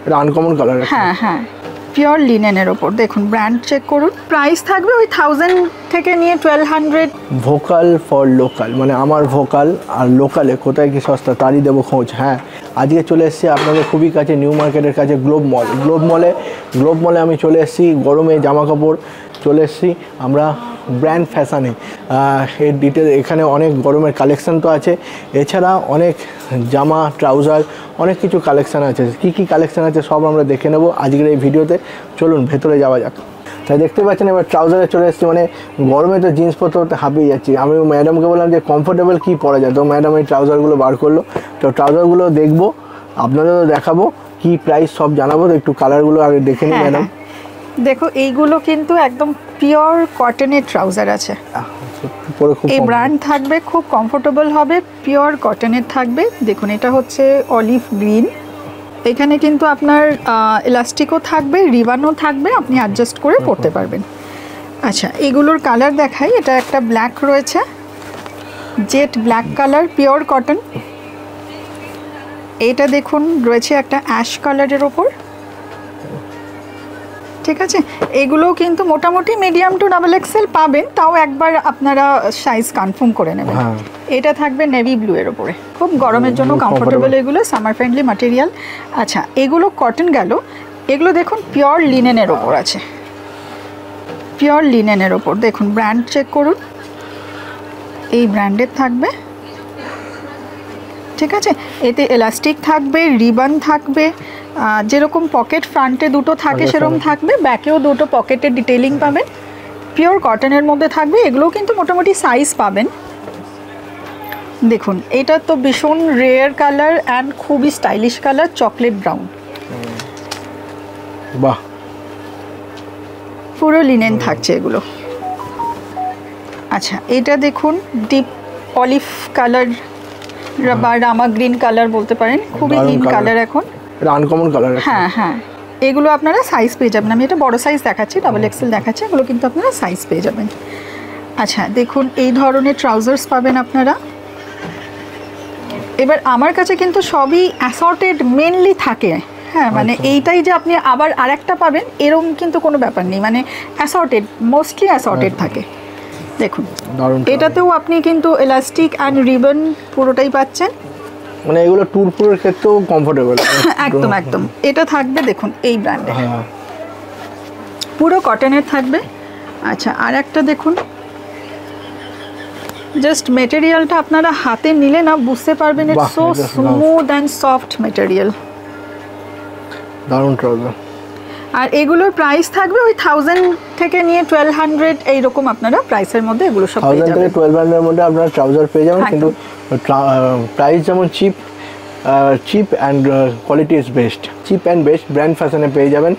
এটা uncommon colour. হ্যাঁ হ্যাঁ, পিওর লিনেনের ওপর দেখুন, ব্র্যান্ড চেক করুন। প্রাইস থাকবে ওই 1000 থেকে নিয়ে 1200। ভোকাল ফর লোকাল, মানে আমার ভোকাল আর লোকালে কোথায় কি সস্তা তারই দেবো খোঁজ। হ্যাঁ, আজকে চলে এসেছি আপনাদের খুবই কাছে, নিউ মার্কেটের কাছে গ্লোব মলে আমি চলে এসেছি। গরমে জামা কাপড় চলে এসেছি আমরা ব্র্যান্ড ফ্যাশনে। এর ডিটেল এখানে অনেক গরমের কালেকশান তো আছে, এছাড়া অনেক জামা ট্রাউজার অনেক কিছু কালেকশান আছে। কি কালেকশান আছে সব আমরা দেখে নেব আজকের এই ভিডিওতে। চলুন ভেতরে যাওয়া যাক। তাই দেখতে পাচ্ছেন এবার ট্রাউজারে চলে এসেছি, মানে গরমে তো জিন্স পরতে হাঁপিয়ে যাচ্ছি। আমি ম্যাডামকে বললাম যে কমফোর্টেবল কী পরা যায়, তো ম্যাডাম এই ট্রাউজারগুলো বার করলো। তো ট্রাউজারগুলো দেখবো, আপনাদেরও দেখাবো, কি প্রাইস সব জানাবো। তো একটু কালারগুলো আগে দেখে নিই ম্যাডাম। দেখো এইগুলো কিন্তু একদম পিওর কটনের ট্রাউজার আছে, এই ব্র্যান্ড থাকবে, খুব কমফোর্টেবল হবে, পিওর কটনের থাকবে। দেখুন এটা হচ্ছে অলিভ গ্রিন, এখানে কিন্তু আপনার ইলাস্টিকও থাকবে, রিবানও থাকবে, আপনি অ্যাডজাস্ট করে পরতে পারবেন। আচ্ছা, এগুলোর কালার দেখাই। এটা একটা ব্ল্যাক রয়েছে, jet black colour, pure cotton. এটা দেখুন রয়েছে একটা অ্যাশ কালারের ওপর, ঠিক আছে। এগুলোও কিন্তু মোটামুটি মিডিয়াম টু ডাবল এক্সেল পাবেন, তাও একবার আপনারা সাইজ কনফার্ম করে নেবেন। এটা থাকবে নেভি ব্লু এর উপরে, খুব গরমের জন্য কমফোর্টেবল, এগুলো সামার ফ্রেন্ডলি ম্যাটেরিয়াল। আচ্ছা, এগুলো কটন গেল। এগুলো দেখুন পিওর লিনেনের ওপর আছে, পিওর লিনেনের ওপর দেখুন, ব্র্যান্ড চেক করুন, এই ব্র্যান্ডের থাকবে, ঠিক আছে। এতে এলাস্টিক থাকবে, রিবন থাকবে, যেরকম পকেট ফ্রন্টে দুটো থাকে সেরকম থাকবে, ব্যাকেও দুটো পকেটের ডিটেইলিং পাবেন, পিওর কটনের মধ্যে থাকবে। এগুলোও কিন্তু মোটামুটি সাইজ পাবেন। দেখুন এটা তো ভীষণ রেয়ার কালার অ্যান্ড খুবই স্টাইলিশ কালার, চকলেট ব্রাউন, বাহ, পুরো লিনেন থাকছে এগুলো। আচ্ছা, এটা দেখুন ডিপ অলিভ কালার বা রামা গ্রিন কালার বলতে পারেন, খুবই ইন কালার এখন, এটা আনকমন কালার। হ্যাঁ হ্যাঁ, এগুলো আপনারা সাইজ পেয়ে যাবেন। আমি এটা বড় সাইজ দেখাচ্ছি, ডাবল এক্সেল দেখাচ্ছি, এগুলো কিন্তু আপনারা সাইজ পেয়ে যাবেন। আচ্ছা দেখুন, এই ধরনের ট্রাউজার্স পাবেন আপনারা। এবার আমার কাছে কিন্তু সবই অ্যাসর্টেড মেনলি থাকে, হ্যাঁ, মানে এইটাই যে আপনি আবার আরেকটা পাবেন এরকম কিন্তু কোনো ব্যাপার নেই, মানে অ্যাসর্টেড, মোস্টলি অ্যাসর্টেড থাকে। দেখুন এটাতেও আপনি কিন্তু এলাস্টিক অ্যান্ড রিবন পুরোটাই পাচ্ছেন, মানে এগুলো ট্যুর পুরের ক্ষেত্রেও কমফোর্টেবল। একদম একদম। এটা থাকবে দেখুন এই ব্র্যান্ডে, পুরো কটনের থাকবে। আচ্ছা, আর একটা দেখুন, জাস্ট মেটেরিয়ালটা আপনারা হাতে নিলে না বুঝতে পারবেন, it's so smooth and soft material, দারুণ ট্রাউজার। আর এগুলোর প্রাইস থাকবে ওই 1000 থেকে নিয়ে 1200 এইরকম আপনারা প্রাইসের মধ্যে এগুলো সব পেয়ে যাবেন। 1000 থেকে 1200 এর মধ্যে আপনারা ট্রাউজার পেয়ে যাবেন, কিন্তু প্রাইস যেমন chip and quality is best, chip and best brand ফ্যাশনে পেয়ে যাবেন।